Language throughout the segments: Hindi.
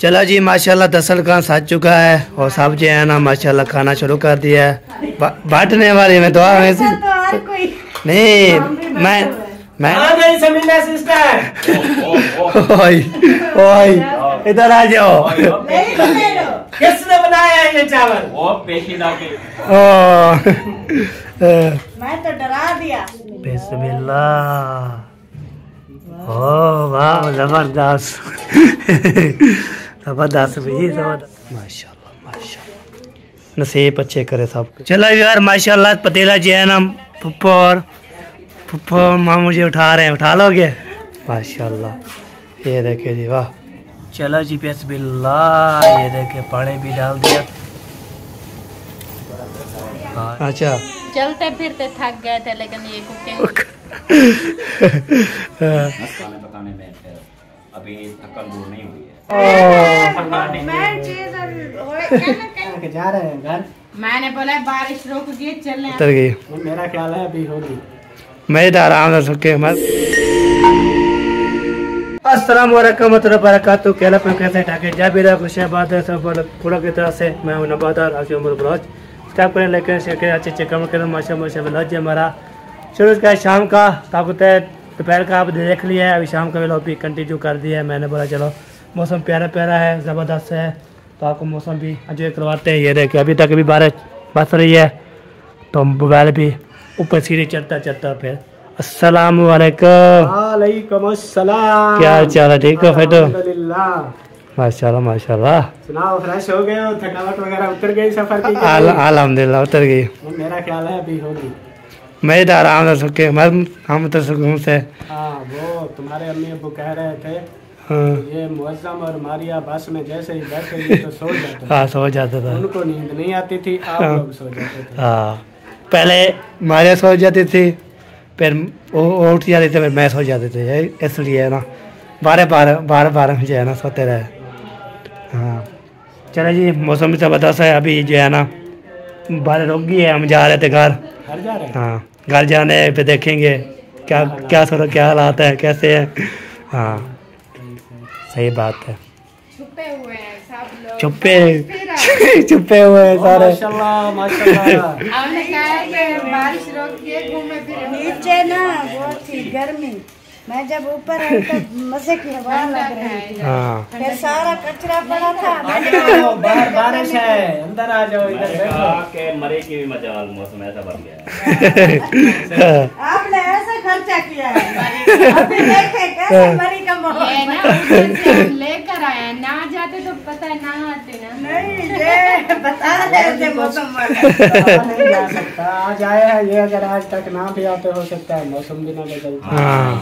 चलो जी माशाल्लाह दसल का सज चुका है और सब जो है ना माशाल्लाह खाना शुरू कर दिया है। बांटने वाले में दुआ में से नहीं मैं सिस्टर ओए ओए इधर आ जाओ। किसने बनाया है ये चावल? वो पेशीदा के। मैं तो डरा दिया। बिस्मिल्लाह। ओ वाह जबरदस्त जबरदस्त भाई जबरदस्त माशाल्लाह माशाल्लाह नसीब अच्छे करे सब। चलो यार माशाल्लाह पतीला जी है ना पप्पा और मामू जी उठा रहे हैं, उठा लोगे माशाल्लाह। ये देखे जी वाह। चलो जी बिस्मिल्लाह। ये देखे पानी भी डाल दिया। अच्छा चलते फिरते थक गए थे लेकिन ये कुकिंग पकाने में अभी थकान दूर नहीं हुई है। जा रहे हैं घर। मैंने बोला बारिश रुक गई चल उतर गई। मेरा ख्याल है अभी होगी। मैं इधर आराम से सुके मत। अस्सलाम वालेकुम वबरकातुहू। कैला पे कैसे ठाके जा भी रहा खुश बात है सब पूरा की तरह से। मैं हूं नबादार आके उम्र बलोच स्टार्ट करें लेकिन शेयर करें अच्छे अच्छे कमेंट करें माशा माशा व्लॉग हमारा शुरू का शाम का ताकत है दोपहर का आप देख लिया है। अभी शाम का व्लॉग भी कंटिन्यू कर दिया है। मैंने बोला चलो मौसम प्यारा प्यारा है ज़बरदस्त है तो आपको मौसम भी एंजॉय करवाते हैं। ये देखिए अभी तक भी बारिश बरस रही है तो मोबाइल भी ऊपर सीढ़ी चढ़ता चढ़ता फिर। अस्सलाम वालेकुम अस्सलाम। क्या हाल चाल है? ठीक हो? फिर माशाल्लाह माशाल्लाह। सुनाओ फ्रेश हो गए हो? थकावट वगैरह उतर गई सफर की? अल्हम्दुलिल्लाह उतर गई। मेरा ख्याल है अभी होगी। मैं इधर आराम से सुके हम तो सुकून से। हाँ वो तुम्हारे अम्मी अब्बू कह रहे थे ये मुअज्जम और मारिया बस में जैसे ही बैठे तो सो जाते। हाँ सो जाता था। उनको नींद नहीं आती थी, आप लोग सो जाते थे। हाँ पहले मारिया सो जाती थी फिर वो उठ जाती थी फिर मैं सो जाते थे। इसलिए ना बारह जो है ना सोते रहे। हाँ चलो जी मौसम भी ज़बरदस्त है। अभी जो है ना बारिश रुक गई है। हम जा रहे थे घर जा रहे हैं। हाँ घर जाने फिर देखेंगे क्या क्या क्या हालात है कैसे है। हाँ सही बात है। छुपे हुए हैं सब लोग। छुपे हुए हैं सारे। माशाल्लाह माशाल्लाह। हमने कहा कि बारिश रोक के घूमे फिरे। नीचे ना बहुत थी गर्मी, मैं जब ऊपर आई तो मजे की हवा लग रही थी। हाँ फिर सारा कचरा पड़ा था। बाहर बारिश है, अंदर आ जाओ इधर बैठो। के मरे की भी मजाल मौसम ऐसा बन गया है। आपने ऐसा खर्चा किया है। अभी देखे कैसे मरी का माहौल लेकर आए ना जाते तो पता है ना आते ना। नहीं ये बता रहे थे मौसम नहीं जा सकता। आज आए हैं ये, अगर आज तक ना भी आते हो सकता है मौसम भी ना बदलता।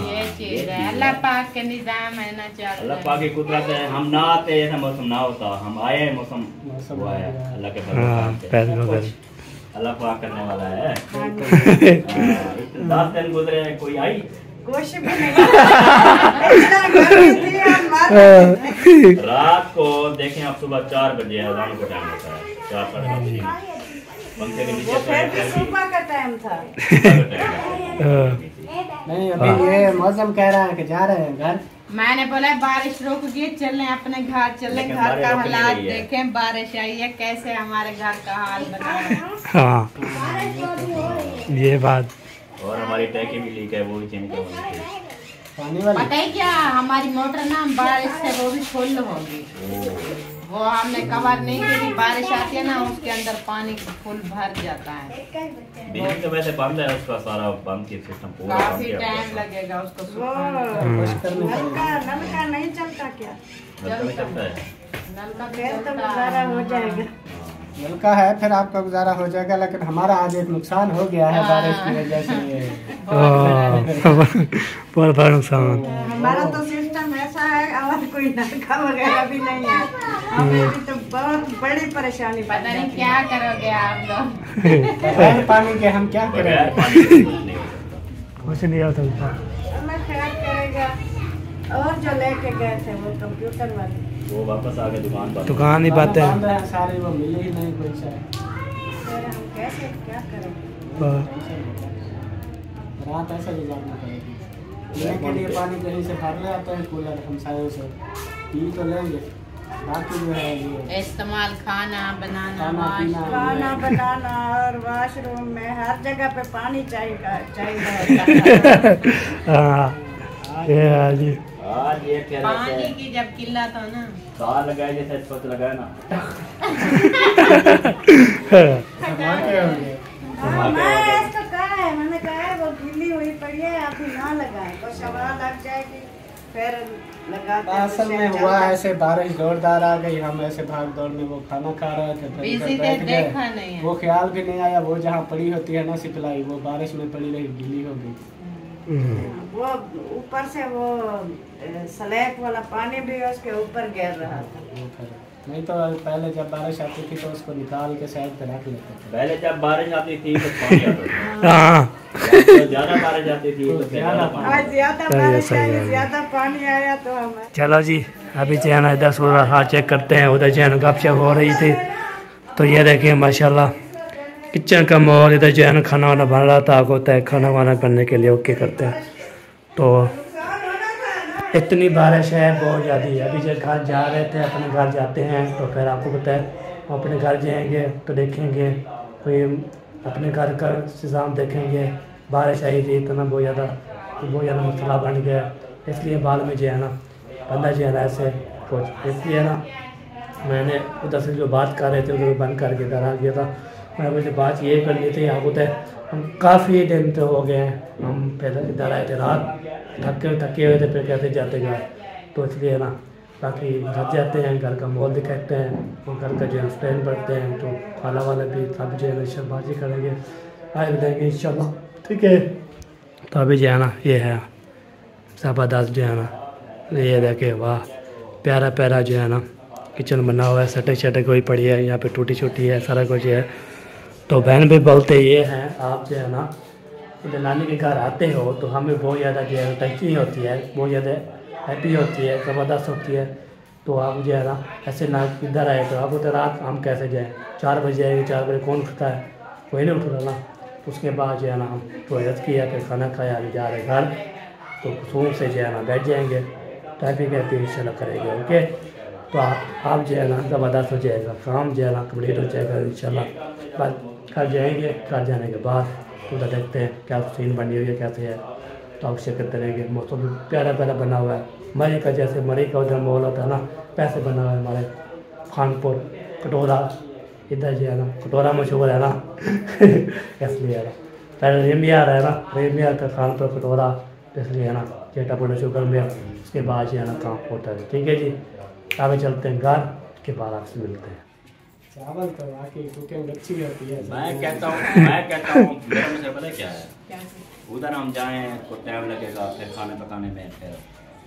ये चीज है अल्लाह पाक के निजाम है ना। चाहते अल्लाह पाक की कुदरत है। हम ना आते ऐसा मौसम ना होता। हम आए मौसम हुआ है अल्लाह के फजल से। अल्लाह पाक करने वाला है। 10 दिन गुजरे कोई आई कुछ भी नहीं। रात को देखें आप सुबह 4 बजे अज़ान का टाइम होता है 4-5 बजे पंखे के नीचे सुबह का टाइम था। नहीं अभी ये मौसम कह रहा है कि जा रहे हैं घर। मैंने बोला बारिश रुक गई चलें अपने घर चलें। घर का हालात देखें बारिश आई है कैसे हमारे घर का हाल बना है। हाँ ये बात। और हमारी टैंकी भी लीक है वो भी चेंज करवानी है। पानी वाली पता है क्या हमारी मोटर ना बारिश से वो भी फुल होगी। वो हमने कवर नहीं की। बारिश आती है ना उसके अंदर पानी फुल भर जाता है। बिजली तो वैसे बंद है उसका सारा बंद की सिस्टम पूरा बंद काफी किया। टाइम लगेगा उसको नलका नहीं चलता क्या? नलका भी चलता है। नलका तो गुजारा हो जाएगा। नलका है फिर आपका गुजारा हो जाएगा। लेकिन हमारा आज एक नुकसान हो गया है बारिश की वजह से। बहुत बड़ा नुकसान। हमारा तो सिस्टम ऐसा है और कोई नलका वगैरह भी नहीं है। हमें भी तो बहुत बड़ी परेशानी। पता नहीं क्या करोगे आप लोग। बगैर पानी के हम क्या करें? कुछ नहीं होता। अल्लाह खैर करेगा। और जो लेके गए थे वो कंप्यूटर वाले वो वापस आ गए दुकान ही बात है। सारे वो मिले ही नहीं कोई सा। फिर हम कैसे क्या करें? रात ऐसा गुजारना पड़ेगी। पीने के लिए पानी कहीं से भर ले आते हैं कूलर हमसायों से पी तो लेंगे बाकी जो है ये इस्तेमाल खाना बनाना खाना बनाना और वॉशरूम में हर जगह पे पानी चाहिए। ये जी आज ये क्या पानी की जब किल्लत हो ना दाल लगाए जैसे सोच लगाए ना इसको कहा है, मैंने कहा है वो गीली हुई पड़ी है अभी ना लगाए, वो शवा लग जाएगी फिर लगाते। असल में हुआ ऐसे बारिश जोरदार आ गई, हम ऐसे भाग दौड़ में वो खाना खा रहे थे तो इधर बैठ देखा गए, नहीं है। वो ख्याल भी नहीं आया वो जहाँ पड़ी होती है ना सिपलाई, वो बारिश में पड़ी रही गीली हो गई। वो ऊपर से वो स्लैब वाला पानी भी उसके ऊपर गिर रहा था। नहीं तो पहले जब बारिश आती थी तो उसको निकाल के साइड पे रख लेते थे। पहले जब बारिश आती थी तो पानी आता था। हाँ तो ज्यादा बारिश आती थी तो ज्यादा पानी। आज ज्यादा बारिश आई, ज्यादा पानी आया तो हमें। चलो जी अभी जो है ना इधर सूर्य हाथ चेक करते हैं, उधर जो है ना गपशप हो रही थी। तो ये देखिए माशाल्लाह किचन का माहौल, इधर जो है ना खाना वाना बन रहा था, होता है खाना वाना करने के लिए ओके करते हैं। तो इतनी बारिश है बहुत ज़्यादा है। अभी जब घर जा रहे थे अपने घर जाते हैं तो फिर आपको पता है अपने घर जाएंगे तो देखेंगे कोई अपने घर का इंतज़ाम देखेंगे। बारिश आई थी इतना बहुत ज़्यादा मसला बन गया, इसलिए बाद में जो है ना बंदा जो है ना ऐसे कुछ, इसलिए ना मैंने उधर से जो बात कर रहे थे उधर बंद करके इधर आ गया था। मैं मुझे बात ये करनी थी, आपको तो हम काफ़ी दिन तो हो गए हैं, हम पहले इधर आए थे रात थके हुए थे, फिर कैसे जाते घर, तो इसलिए ना बाकी घर जाते हैं, घर का माहौल दिखाते हैं और घर का जो है स्टैंड बढ़ते हैं। तो खाना वाला भी सब जो है ना शबाजी करेंगे, आए देंगे इंशाल्लाह, ठीक है। तो अभी जो है ना ये है ज़बरदस्त जो है ना, ये देखे वाह प्यारा प्यारा जो है ना किचन बना हुआ है, सटक शटक हुई पड़ी है, यहाँ पे टूटी छोटी है, सारा कुछ है। तो बहन भी बोलते ये हैं आप जो है ना जब नानी के घर आते हो तो हमें बहुत ज़्यादा जो है टंकी होती है, बहुत ज़्यादा हैप्पी होती है, ज़बरदस्त होती है। तो आप जो है ना ऐसे ना इधर आए तो आप तो रात हम कैसे जाएँ, 4 बजे आएंगे, 4 बजे कौन उठता है, कोई नहीं उठ रहा ना। उसके बाद जो है ना हम टॉयलेट किया, फिर खाना खाया, अभी जा रहे घर, तो सुकून से जो है ना बैठ जाएंगे, ट्रैफिक है इंशाल्लाह करेंगे, ओके। तो आप जो है ना ज़बरदस्त हो जाएगा, काम जो है ना कम्प्लीट हो जाएगा इंशाल्लाह। बस घर जाएंगे, घर जाने के बाद उधर देखते हैं क्या सीन बनी हुई है कैसे है, तो आप शेयर करते रहेंगे। मौसम भी प्यारा प्यारा बना हुआ है, मरी का जैसे मरी का उधर माहौल होता है ना पैसे बना हुआ है हमारे खानपुर कटोरा, इधर जो है ना कटोरा मशहूर है ना इसलिए है ना पहले रेमिया रहा है ना, रेमिया का खानपुर कटोरा, इसलिए है ना चेटा बड़ा शुगर में, उसके बाद जो है ना काम होता है, ठीक है जी। आगे चलते हैं घर के बाद आपसे मिलते हैं। चावल तो बाकी कुकिंग अच्छी होती है। मैं कहता हूँ मेरा मुझे पता क्या है, उधर हम जाएं तो टाइम लगेगा, फिर खाने पकाने में फिर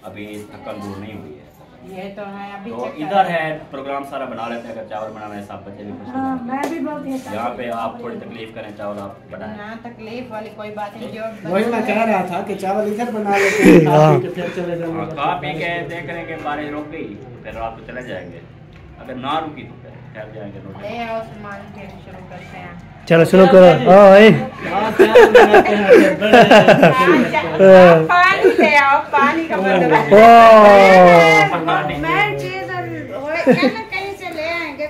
अभी थकन दूर नहीं हुई है। ये तो है अभी तो इधर है प्रोग्राम सारा बना लेते हैं, अगर चावल बनाना है सब बच्चे भी खुश हो जाएंगे। मैं भी बहुत यहाँ पे आप थोड़ी तकलीफ करें, चावल आप बनाएं। ना तकलीफ वाली कोई बात नहीं, जो वही मैं कह रहा था कि चावल इधर बना लेते हैं, खा पी के फिर चले जाएंगे। खा पी के देख रहे हैं कि बारिश रुक गई, फिर रात को चले जाएंगे, अगर ना रुकी तो फिर ठहर जाएंगे। ले आओ सामान फिर शुरू करते हैं। चलो शुरू करो। पानी ले आओ, पानी का मतलब मैं चीज कहीं से ले आएंगे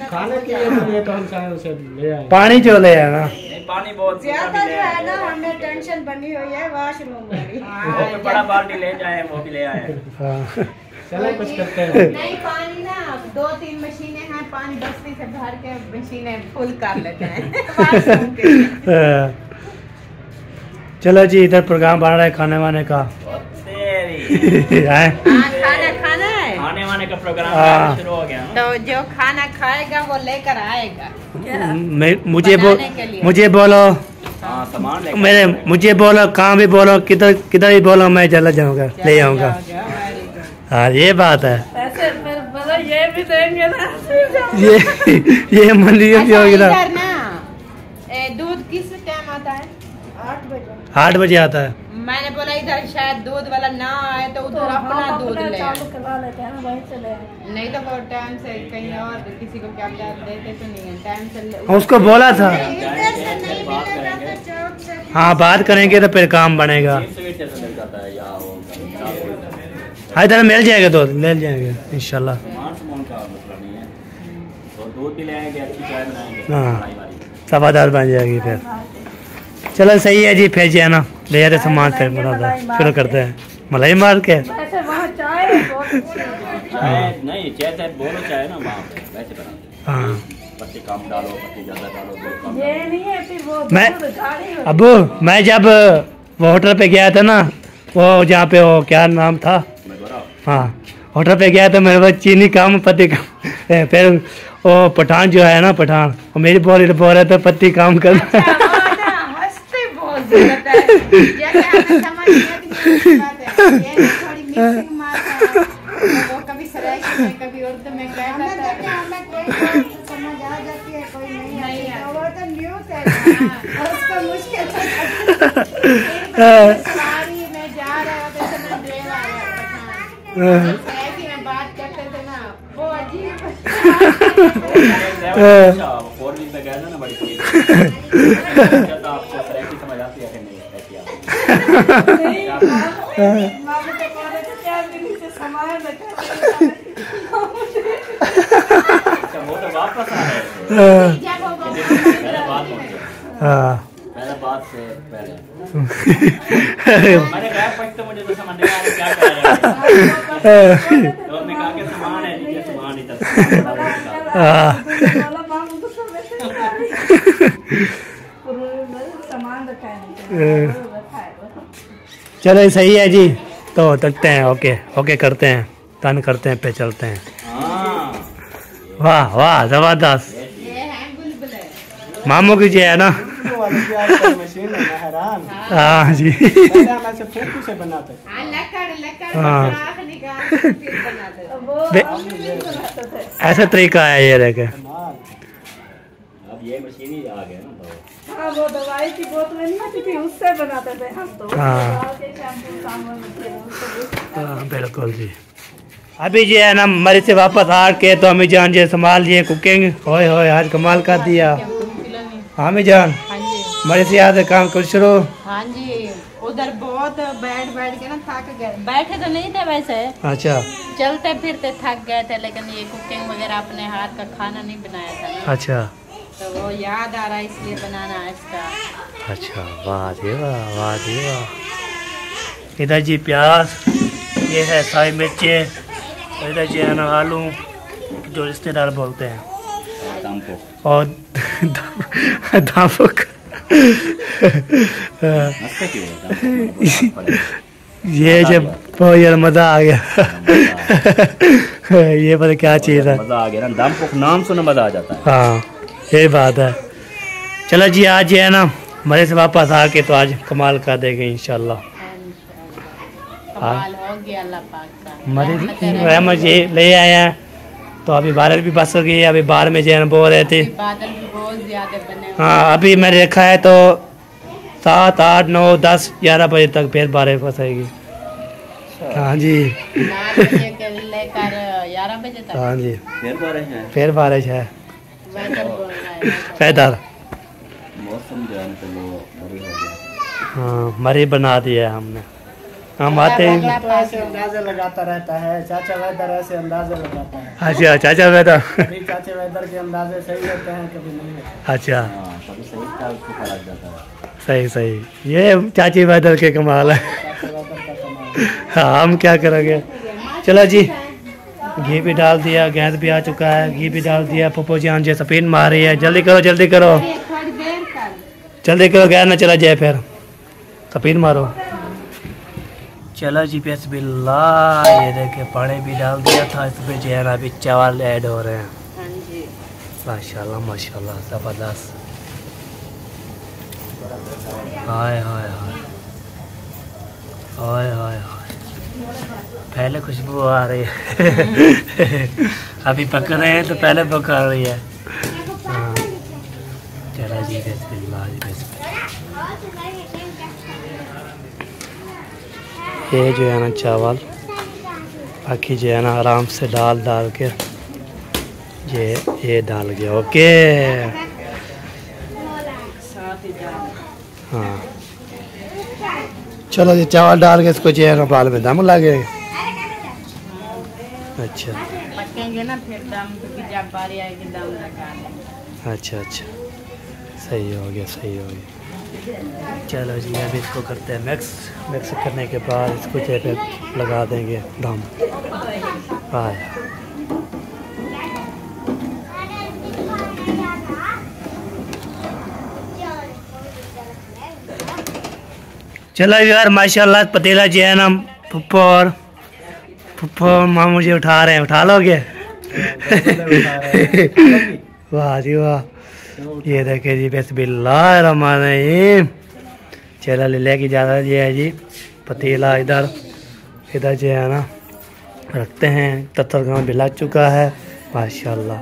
खाने के लिए तो हम चाहे उसे ले आए। पानी जो ले आए ना, पानी बहुत ज्यादा जो है ना हमें टेंशन बनी हुई है वॉशरूम वाली। वो भी बड़ा बाल्टी ले जाए, वो भी ले आए। चलो कुछ करते हैं। नहीं पानी ना 2-3 मशीनें हैं, पानी बस्ती से भर के मशीनें फुल कर लेते हैं वॉशरूम के लिए। चलो जी इधर प्रोग्राम बन रहा है खाने वाने का खाना है, खाने वाने का प्रोग्राम शुरू हो गया। तो जो खाना खाएगा वो लेकर आएगा। मुझे बोलो, हाँ सामान मुझे बोलो, कहाँ भी बोलो, किधर किधर भी बोलो, मैं चला जाऊंगा, ले आऊंगा। हाँ ये बात है, ये भी देंगे ना ये मंदिर भी होगी ना। दूध किस टाइम आता है? 8 बजे आता है। मैंने बोला इधर शायद दूध वाला ना आए तो उधर अपना दूध ले आए। नहीं तो वो टाइम से कहीं और किसी को क्या देते तो नहीं है, टाइम से उसको बोला था। हाँ बात करेंगे तो फिर काम बनेगा। हाँ इधर मिल जाएगा, तो ले जाएंगे इंशाल्लाह। मसला नहीं है। तो दूध भी ले आएंगे, अच्छी चाय बनाएंगे, हाँ। मलाई वाली। सवादार बन जाएगी फिर। चलो सही है जी, फिर जो है ना ले आते सामान, फिर बना शुरू करते हैं मलाई मार के। वैसे वहाँ चाय बहुत अच्छी है। चाय नहीं, चाय बोलो चाय ना वहाँ पे वैसे बनाते हैं। हाँ पत्ती कम डालो, पत्ती ज़्यादा डालो, दूध कम ये डालो। नहीं है फिर वो मैं- दूध गाढ़ी हो अबू मैं जब वो होटल पे गया था ना, वो जहाँ पे वो क्या नाम था, मैं बोल रहा हूँ, हाँ होटल पे गया तो मेरे पास चीनी कम पत्ती कम। फिर वो पठान जो है ना, पठान वो मेरी बोल रहे तो पत्ती कम कर। अच्छा, वो ना हंसते बहुत जरूरत है। जैसे हमें समझ में नहीं आती बात है। ये ना थोड़ी मिक्सिंग मारता है। तो वो कभी सराइकी में, कभी उर्दू में कहता है। हमें कोई समझ आ जाती है, कोई नहीं आती। वो तो न्यूज़ है ना, उसको मुश्किल से सवारी में जा रहे होते थे ना, ड्राइवर आ रहा पठान। सराइकी में बात करते थे ना, वो अजीब। अच्छा, वो 4 व्हील पे गए थे ना बड़ी तेज। क्या था, आपको सराइकी समझ आती है कि नहीं? ऐसी आती है। मामू को कह रहे थे क्या मेरे से सामान रखा है। अच्छा, वो तो वापस आ रहे थे। जब वो पहले बात हो गई। हाँ पहले बात से पहले मैंने कहा कुछ तो मुझे तो समझ नहीं आ रहा क्या कह रहे हैं। तो हमने कहा कि सामान है, नीचे सामान ही था। हाँ। वाला मामू तो सब वैसे ही कर रही है। सामान रखा है रखा है। चलो सही है जी, तो तकते हैं। ओके ओके करते हैं, तन करते हैं, पे चलते हैं। हाँ, वाह वाह जबरदस्त। ये है बुलबुल। मामू की जो है ना, वो वाली प्याज मशीन है, मैं हैरान। हाँ जी। पहले हम ऐसे फूंकू से बनाते। हाँ लकड़ हाँ। आँख निकाल के फिर बनाते थे। वो बे- हम भी बनाते थे। ऐसा तरीका है ये रह के। कमाल। अब ये मशीन ही आ गया ना। तो हाँ वो दवाई की बोतलें नहीं आती थी, उससे बनाते थे हम तो। हाँ। डाल के शैम्पू साबुन फिर उसको हाँ बिल्कुल जी। अभी जो है ना मरी से वापस आ के तो हमें जान जी संभाल लिए कुकिंग। होए होए आज कमाल कर दिया हमें जान। हाँ जी मरी से याद काम कर शुरू। हाँ जी, उधर बहुत बैठ के ना थक गए। बैठे तो नहीं थे वैसे, अच्छा चलते फिरते थक गए थे, लेकिन ये कुकिंग वगैरह अपने हाथ का खाना नहीं बनाया था ना, अच्छा तो वो याद आ रहा है इसलिए बनाना आहिस्ता। अच्छा। वाह जी वाह, वाह जी वाह। इधर जी प्याज, ये है साई मिर्चे, इधर जी है ना आलू, जो रिश्तेदार बोलते हैं, हमको और दापुक। मस्त क्यों है? ये जब बहुत यार मज़ा आ गया। ये पता क्या चीज़ है। मजा आ गया ना, दामपुक नाम सुना मजा आ जाता है। हाँ यही बात है। चलो जी आज ये है ना मरे से वापस आके तो आज कमाल कर देंगे इंशाल्लाह। कमाल हो गया अल्लाह पाक का। मरे रहमत है। रहमत ये ले आए हैं, तो अभी बारिश भी बस हो गई है। अभी बाहर में जो है ना बोल रहे थे। अभी बादल भी बहुत ज्यादा बने हुए हाँ अभी मैंने देखा है तो 7, 8, 9, 10, 11 बजे तक फिर बारिश फंसेगी। हाँ जी 9 बजे के लेकर 11 बजे तक हाँ जी फिर बारिश है, फिर बारिश है। वेदर बोल रहा है। पैदल मौसम जो है ना तो वो बड़ी हो गया। हाँ मरी बना दिया है हमने। हम आते हैं। तो ऐसे अंदाजे लगाता रहता है चाचा वेदर, ऐसे अंदाजे लगाता है। अच्छा चाचा पैदल। कभी चाचे वेदर के अंदाजे सही होते हैं, कभी नहीं होते। अच्छा हाँ, कभी सही था उसको फर्क जाता है। सही सही, ये चाची पैदल के कमाल है। चाचे वेदर का कमाल। हाँ हम क्या करेंगे। चलो जी घी भी डाल दिया, गैस भी आ चुका है, घी भी डाल दिया। पप्पो जान जी स्पिन मार रही है, जल्दी करो जल्दी करो थोड़ी देर कर। जल्दी करो, गैस ना चला जाए फिर। स्पिन मारो। चलो जी बिस्मिल्लाह। ये देखे पानी भी डाल दिया था इसमें, जो है ना अभी चावल ऐड हो रहे हैं। हाँ जी माशाल्लाह माशाल्लाह ज़बरदस्त। हाय हाय हाय हाय हाय हाय, पहले खुशबू आ रही है। अभी पक रहे हैं तो पहले पका रही है। हाँ चलो जी बिस्मिल्लाह जी बिस्मिल्लाह। ये जो है ना चावल बाकी जो है ना आराम से डाल के ये डाल गया। ओके साथ ही डाल। हाँ चलो जी चावल डाल के इसको जो है ना बाल में दम लगे। अच्छा पकेंगे लगाएंगे ना फिर दम, क्योंकि जब बारी आएगी दम लगा लेंगे। अच्छा अच्छा, सही हो गया, सही हो गया। चलो जी अभी इसको करते हैं मिक्स। मिक्स करने के बाद इसको जो है लगा देंगे दम। चलो यार माशाल्लाह पतीला जी है ना पप्पो माँ मुझे उठा रहे हैं, उठा लोगे? वाह जी वाह, ये देखे जी बिस्मिल्लाहिर्रहमानिर्रहीम। चलो लेके जा रहा जी है जी पतीला, इधर इधर जो है ना रखते हैं। दस्तरखान भी लग चुका है माशाल्लाह,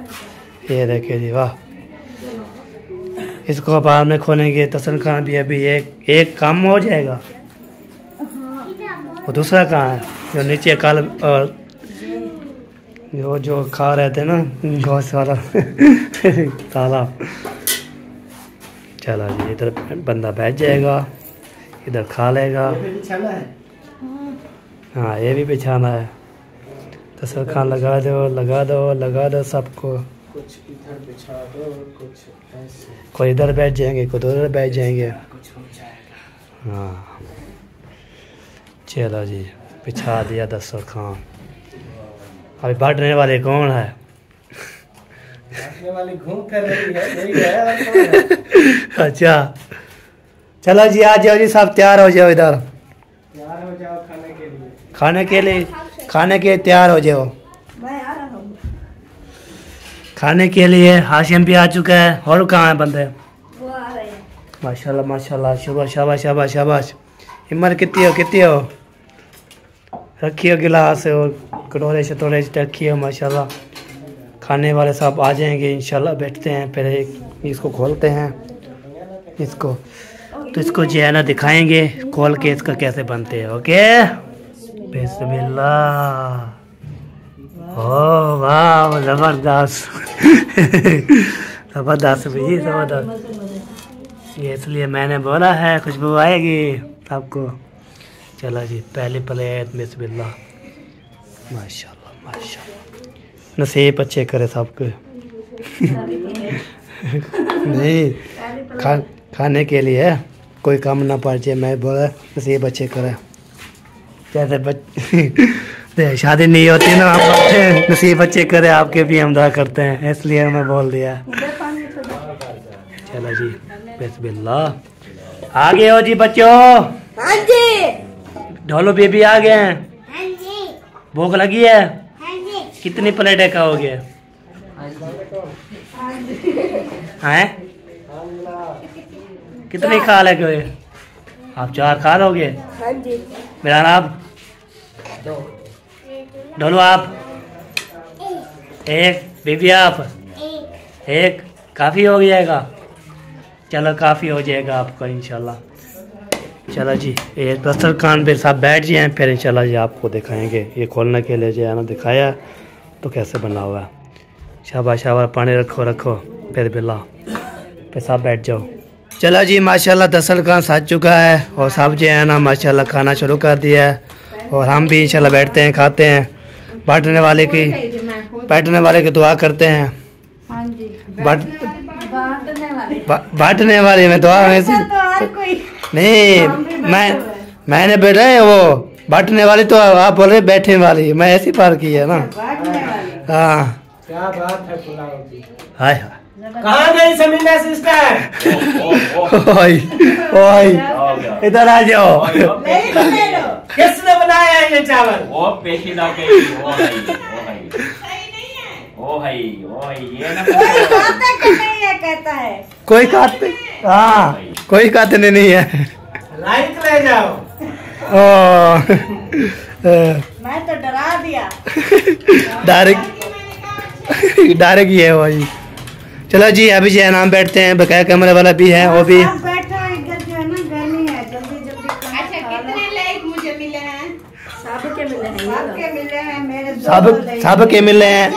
ये देखे जी वाह। इसको बाद में खोलेंगे दस्तरखान भी, अभी एक काम हो जाएगा। वो दूसरा कहाँ है जो नीचे कल और जो खा रहे थे ना बहुत सारा तालाब। चलो जी इधर बंदा बैठ जाएगा, इधर खा लेगा। हाँ ये भी बिछाना है। दस्तरखान लगा दो लगा दो लगा दो सबको। कुछ इधर बिछा दो, कुछ ऐसे। कोई इधर बैठ जाएंगे, कोई उधर बैठ जाएंगे। कुछ हो जाएगा। हाँ चलो जी बिछा दिया दस्तरखान। अभी बांटने वाले कौन है? बांटने वाली घूम कर रही है, यही है और कौन है? अच्छा चलो जी आ जाओ जी, सब तैयार हो जाओ, इधर तैयार हो जाओ खाने के लिए। खाने के लिए तैयार हो जाओ। खाने के लिए हाशिम भी आ चुका है। और कहाँ है बंदे? माशाल्लाह माशाल्लाह, शाबाश शाबाश शाबाश शाबाश। हिम्मत कितनी हो रखिए गिलास और कटोरे शटोरे रखिए माशाल्लाह। खाने वाले सब आ जाएंगे इंशाल्लाह। बैठते हैं पहले इसको खोलते हैं इसको, तो इसको जो है ना दिखाएंगे खोल के इसका कैसे बनते हैं। ओके बिस्मिल्लाह। ओ वाह ज़बरदस्त ज़बरदस्त भाई ज़बरदस्त। ये इसलिए मैंने बोला है खुशबू आएगी आपको। चलो जी पहली प्लेट बिस्मिल्लाह। माशाल्लाह माशाल्लाह, नसीब अच्छे करे सबके। नहीं खाने के लिए कोई काम ना पड़ जाए, मैं बोला नसीब अच्छे करे। जैसे शादी नहीं होती ना आप नसीब अच्छे करे आपके भी हम दुआ करते हैं, इसलिए मैं बोल दिया। चलो जी बिस्मिल्लाह। आ गए हो जी बच्चों? हाँ जी। ढोलो बेबी आ गए हैं? हाँ जी। भूख लगी है? हाँ जी। कितनी प्लेटें खाओगे? हैं कितनी खा लोगे? आप 4 खा लोगे? हाँ जी। मेरा नाम ढोलो आप 1, बेबी आप 1 काफ़ी हो जाएगा। चलो काफ़ी हो जाएगा आपका इंशाल्लाह। चलो जी ये दस्तरखान पे सब बैठ जाए, फिर इंशाल्लाह जी आपको दिखाएंगे। ये खोलने के लिए जो है ना दिखाया तो कैसे बना हुआ है। शाबाश शाबाश, पानी रखो रखो फिर बिल्ला पे सब बैठ जाओ। चलो जी माशाल्लाह दस्तरखान सज चुका है और सब जो है ना माशाल्लाह खाना शुरू कर दिया है। और हम भी इंशाल्लाह बैठते हैं खाते हैं। बांटने वाले की दुआ करते हैं। बांटने वाले में दुआ में नहीं, मैंने बैठा है वो बांटने वाली, तो आप बोल रहे बैठने वाली, मैं ऐसी पार की है ना। हाँ क्या बात है पुलाव की। हाय कहाँ गई समीना सिस्टर? ओए इधर आ जाओ। किसने बनाया है ये चावल? वो पेशीदा के ये ना कहता है कोई खाते, हाँ कोई खाते नहीं है। लाइक ले जाओ। ओ मैं तो डरा दिया। डायरेक्ट ये है भाई। चलो जी अभी जो है नाम बैठते हैं, बकाया कमरे वाला भी है वो भी। आप बैठो, इधर जो है ना गर्मी है, जल्दी जल्दी। अच्छा कितने लाइक मुझे मिले हैं? सबके मिले हैं। सबके मिले हैं मेरे सबके मिले हैं।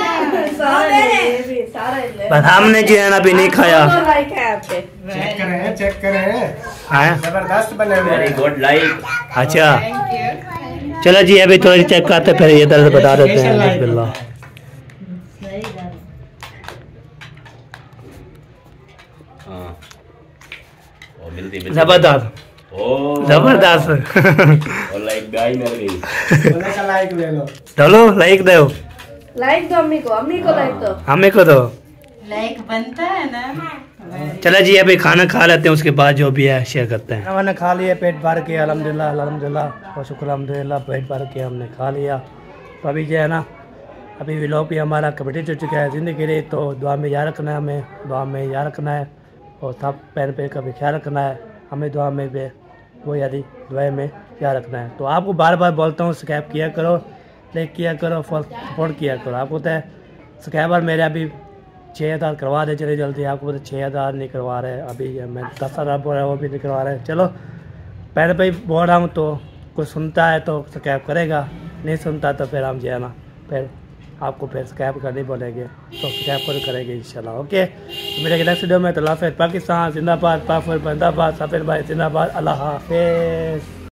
बस हमने जो है ना अभी नहीं खाया। चेक करें जबरदस्त बने हुए। Very good like. अच्छा चलो जी अभी थोड़ी चेक करते फिर ये दर्द बता देते हैं। बिस्मिल्लाह हाँ वो मिलती जबरदस्त जबरदस्त। और लाइक गाय मिल गई। बोले का लाइक ले लो। चलो लाइक दो, लाइक दो अम्मी को लाइक दो, हमें को दो। लाइक बनता है ना। चला जी अभी खाना खा लेते हैं, उसके बाद जो भी है शेयर करते हैं। खाना खा लिया, पेट भर के अल्हम्दुलिल्लाह अल्हम्दुलिल्लाह और शुक्र अल्हम्दुलिल्लाह, पेट भर के हमने खा लिया। तो अभी जो है ना, अभी व्लॉग भी हमारा कंप्लीट हो चुका है ज़िंदगी के लिए। तो दुआ में याद रखना है, हमें दुआ में याद रखना है और सब पैर पे का भी ख्याल रखना है, हमें दुआ में भी वो यादी दुआ में याद रखना है। तो आपको बार बार बोलता हूँ सब्सक्राइब किया करो, लाइक किया करो, सपोर्ट किया करो। आपको तो सब्सक्राइबर मेरे अभी 6000 करवा दे चले जल्दी। आपको तो 6000 नहीं करवा रहे, अभी मैं 10,000 बोल रहा है वो भी नहीं करवा रहे। चलो पहले पे बोल रहा हूँ, तो कोई सुनता है तो सब्सक्राइब करेगा, नहीं सुनता तो फिर हम जो है ना फिर आपको फिर सब्सक्राइब करने बोलेंगे, तो सब्सक्राइब करेंगे इंशाल्लाह। ओके, मेरे नेक्स्ट वीडियो में तो पाकिस्तान जिंदाबाद, पाफर बंदाबाद, सफेद भाई जिंदाबाद, अल्लाह हाफिज़।